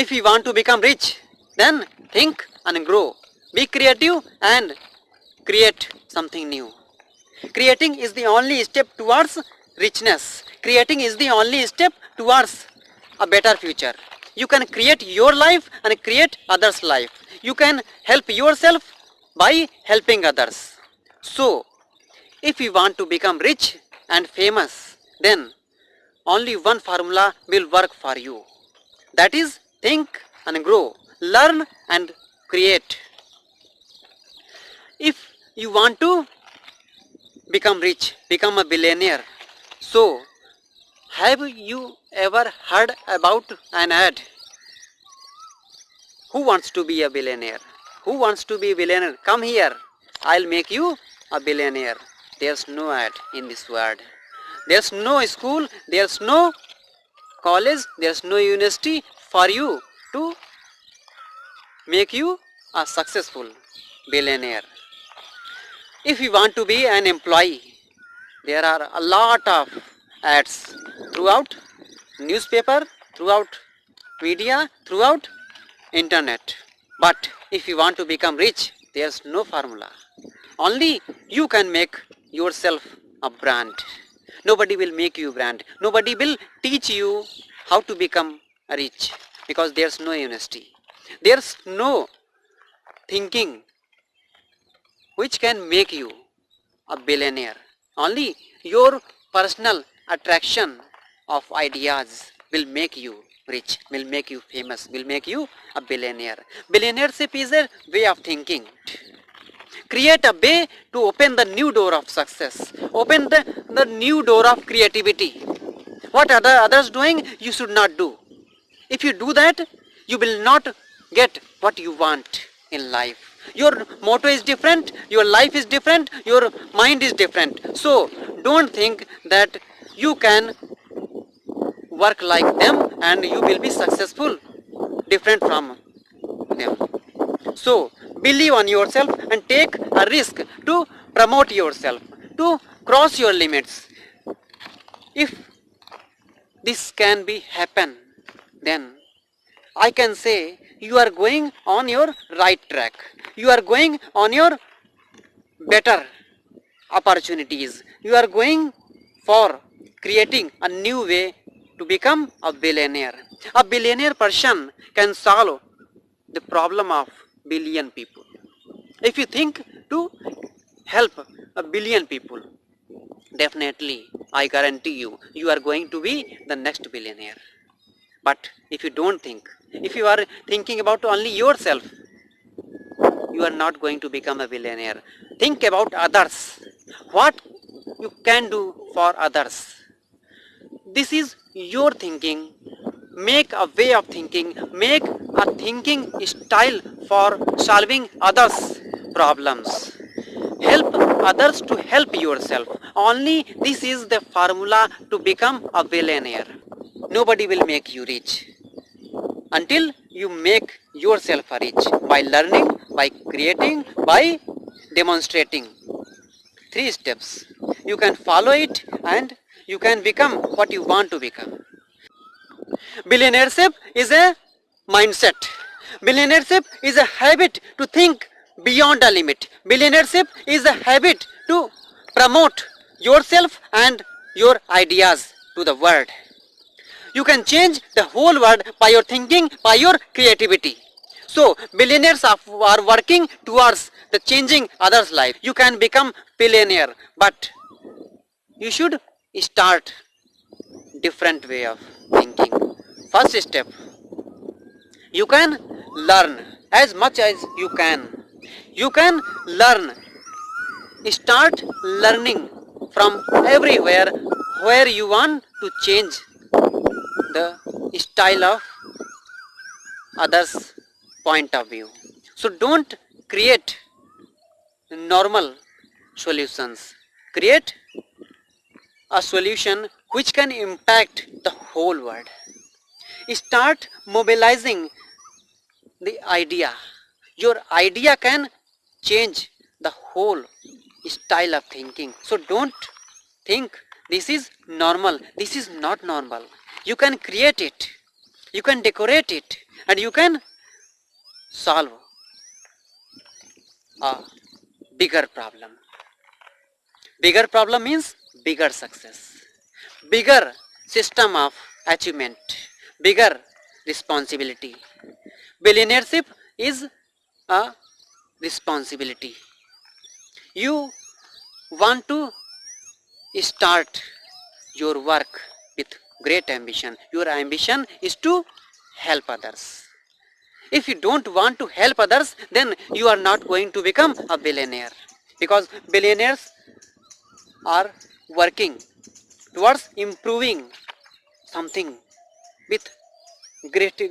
If you want to become rich, then think and grow. Be creative and create something new. Creating is the only step towards richness. Creating is the only step towards a better future. You can create your life and create others' life. You can help yourself by helping others. So, if you want to become rich and famous, then only one formula will work for you. That is, think and grow, learn and create. If you want to become rich, become a billionaire, so have you ever heard about an ad? Who wants to be a billionaire? Who wants to be a billionaire? Come here, I'll make you a billionaire. There's no ad in this world. There's no school, there's no college, there's no university for you to make you a successful billionaire. If you want to be an employee, there are a lot of ads throughout newspaper, throughout media, throughout internet. But if you want to become rich, there's no formula. Only you can make yourself a brand. Nobody will make you brand. Nobody will teach you how to become rich because there's no university. There's no thinking which can make you a billionaire. Only your personal attraction of ideas will make you rich, will make you famous, will make you a billionaire. Billionaireship is a way of thinking. Create a way to open the new door of success, open the new door of creativity. What are the others doing, you should not do. If you do that, you will not get what you want in life. Your motto is different, your life is different, your mind is different. So don't think that you can work like them and you will be successful different from them. So believe on yourself and take a risk to promote yourself, to cross your limits. If this can be happen, then I can say you are going on your right track. You are going on your better opportunities. You are going for creating a new way to become a billionaire. A billionaire person can solve the problem of billion people. If you think to help a billion people, definitely I guarantee you, you are going to be the next billionaire. But if you don't think, if you are thinking about only yourself, you are not going to become a billionaire. Think about others. What you can do for others. This is your thinking. Make a way of thinking. Make a thinking style for solving others' problems. Help others to help yourself. Only this is the formula to become a billionaire. Nobody will make you rich until you make yourself rich by learning, by creating, by demonstrating. 3 steps. You can follow it and you can become what you want to become. Billionaireship is a mindset. Billionaireship is a habit to think beyond a limit. Billionaireship is a habit to promote yourself and your ideas to the world. You can change the whole world by your thinking, by your creativity. So billionaires are working towards the changing others' life. You can become billionaire, but you should start different way of thinking. First step, you can learn as much as you can. You can learn. Start learning from everywhere where you want to change the style of others' point of view. So don't create normal solutions. Create a solution which can impact the whole world. Start mobilizing the idea. Your idea can change the whole style of thinking. So don't think this is normal. This is not normal. You can create it. You can decorate it and you can solve a bigger problem. Bigger problem means bigger success, bigger system of achievement, bigger responsibility. Billionaireship is a responsibility. You want to start your work with great ambition. Your ambition is to help others. If you don't want to help others, then you are not going to become a billionaire, because billionaires are working towards improving something with great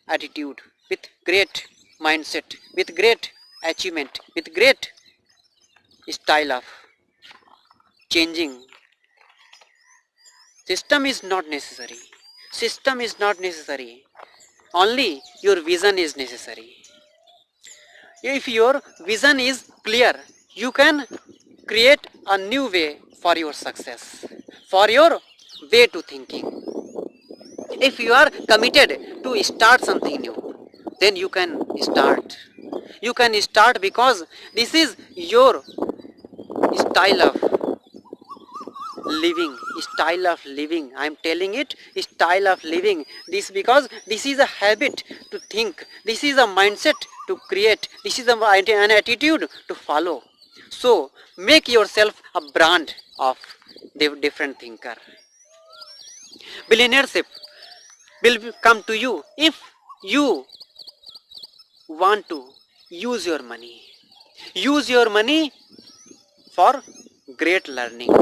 attitude, with great mindset, with great achievement, with great style of changing. System is not necessary. System is not necessary. Only your vision is necessary. If your vision is clear, you can create a new way for your success, for your way to thinking. If you are committed to start something new, then you can start. You can start because this is your style of living. Style of living, I am telling it, style of living. This because this is a habit to think, this is a mindset to create, this is an attitude to follow. So make yourself a brand of the different thinker. Billionaireship will come to you if you want to use your money. Use your money for great learning.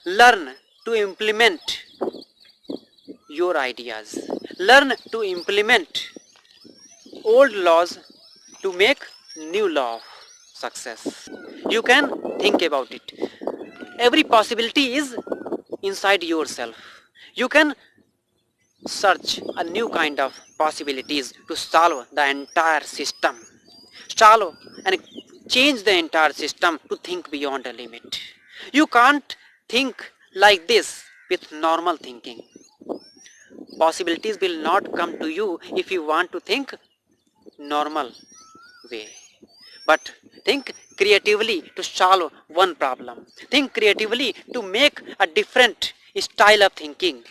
Learn to implement your ideas. Learn to implement old laws to make new law of success. You can think about it. Every possibility is inside yourself. You can search a new kind of possibilities to solve the entire system. Solve and change the entire system to think beyond a limit. You can't think like this with normal thinking. Possibilities will not come to you if you want to think normal way. But think creatively to solve one problem. Think creatively to make a different style of thinking.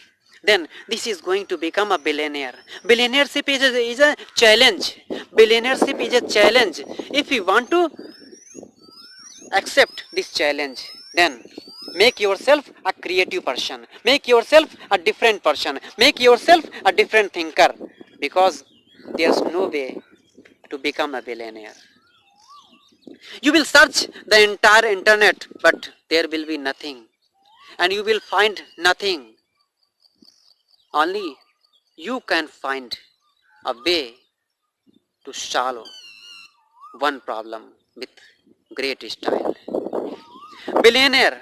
Then this is going to become a billionaire. Billionaireship is a challenge. Billionaireship is a challenge. If you want to accept this challenge, then make yourself a creative person. Make yourself a different person. Make yourself a different thinker. Because there's no way to become a billionaire. You will search the entire internet, but there will be nothing. And you will find nothing. Only you can find a way to solve one problem with great style. Billionaire.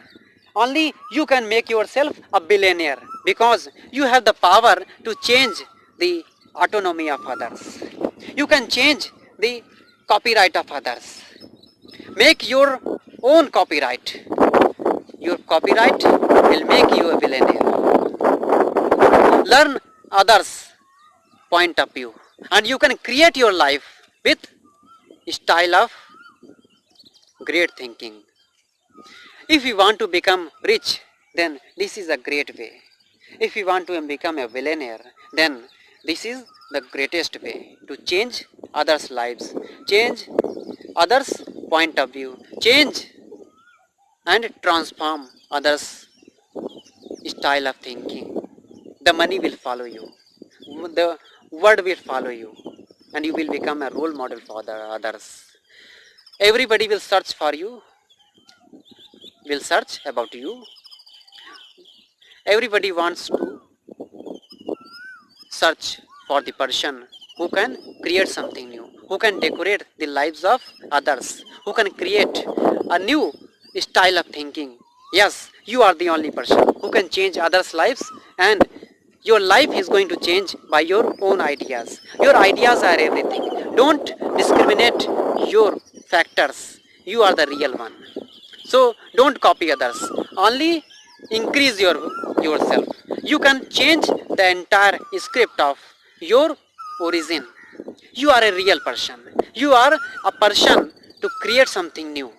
Only you can make yourself a billionaire because you have the power to change the autonomy of others. You can change the copyright of others. Make your own copyright. Your copyright will make you a billionaire. Learn others' point of view and you can create your life with style of great thinking. If you want to become rich, then this is a great way. If you want to become a billionaire, then this is the greatest way to change others' lives, change others' point of view, change and transform others' style of thinking. The money will follow you, the word will follow you, and you will become a role model for the others. Everybody will search for you, will search about you. Everybody wants to search for the person who can create something new, who can decorate the lives of others, who can create a new style of thinking. Yes, you are the only person who can change others' lives, and your life is going to change by your own ideas. Your ideas are everything. Don't discriminate your factors. You are the real one. So don't copy others. Only increase yourself. You can change the entire script of your origin. You are a real person. You are a person to create something new.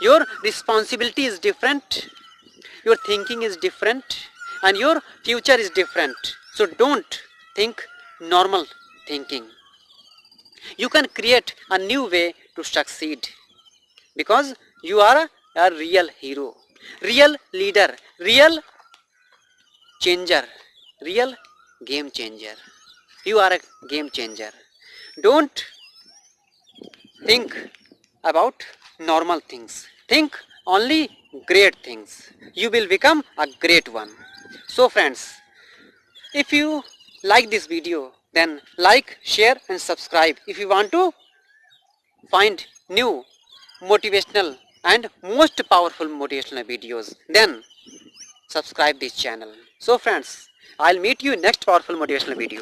Your responsibility is different, your thinking is different, and your future is different. So don't think normal thinking. You can create a new way to succeed because you are a real hero, real leader, real changer, real game changer. You are a game changer. Don't think about normal things. Think only great things. You will become a great one. So friends, if you like this video, then like, share and subscribe. If you want to find new motivational and most powerful motivational videos, then subscribe this channel. So friends, I'll meet you next powerful motivational video.